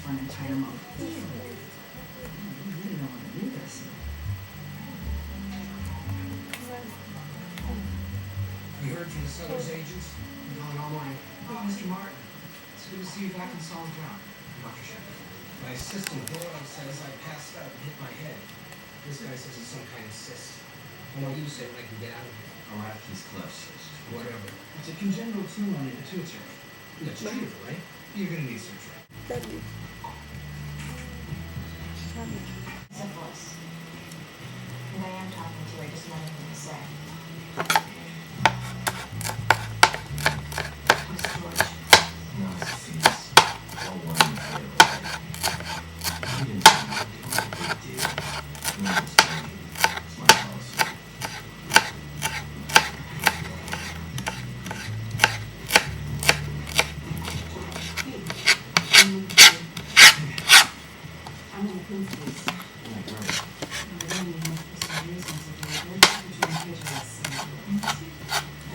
for an entire month. You really don't want to do this. You heard from the seller's agents? I'm going all morning. Oh, Mr. Martin. It's good to see you back in solid ground. Dr. Shepard. My assistant Doyle says I passed out and hit my head. This guy says it's some kind of cyst. And what you say when I can get out of here? Araki's cleft cyst. Whatever. It's a congenital tumor on the pituitary. That's treatable, right? You're gonna need surgery. Syphilis. And I am talking to her, just wanted to say. Miss George. No, it's fees. All one and the other. I didn't think it was a big deal. No, it's paid. It's my policy. I'm gonna prove this. Like, right. I'm really more for some reasons if you're good, but you're individuals.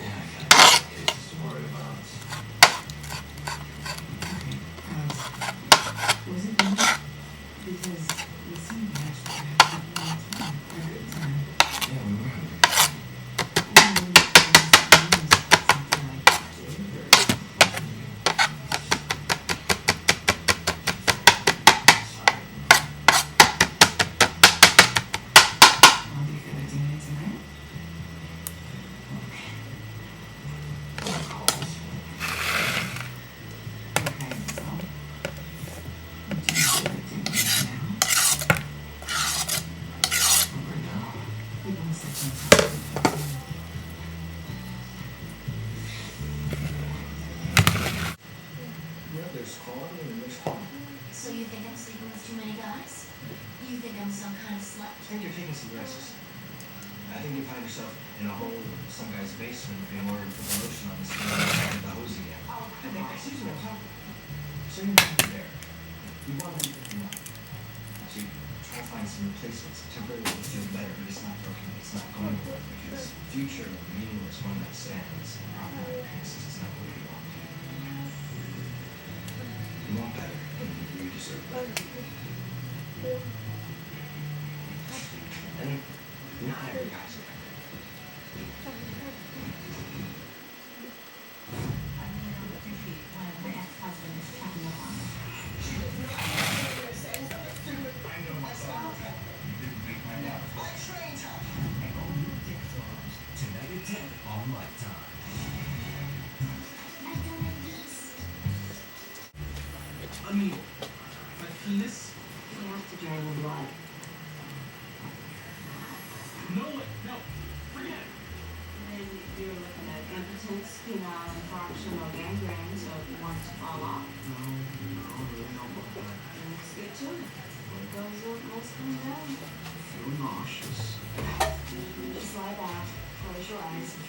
Yeah, I got cases to worry about. Was it good? Because we seem to actually have a good time. Yeah, we were. I don't know if there's something like that. I'll be good at doing it tonight. Okay, so I'm just gonna do this now. Over now. Give me a second. Yeah, there's quality and there's quantity. So you think I'm sleeping with too many guys? You think I'm some kind of slut? I think you're taking some risks. I think you find yourself in a hole in some guy's basement being ordered for promotion on the scale of the hosing app. Oh, I come think, on. excuse me, I'm talking. So you're not there. You want to be enough. So you try to find some replacements. Temporarily it'll feel better, but it's not working. It's not going to work because future meaningless one night stands and problematic cases is not what you want. You want better, and you deserve better. And not every guy's like that. I really don't appreciate when my ex-husband is checking up on me. Tonight at 10 on Lifetime. I don't like these. I mean, my penis? You have to drain the blood. No, no. Forget it. Then you're looking at impotence, penile infarction, or gangrene, so if you want it to fall off, No, really no more. then let's get to it. What goes up must come down. I feel nauseous. Just lie back, close your eyes, and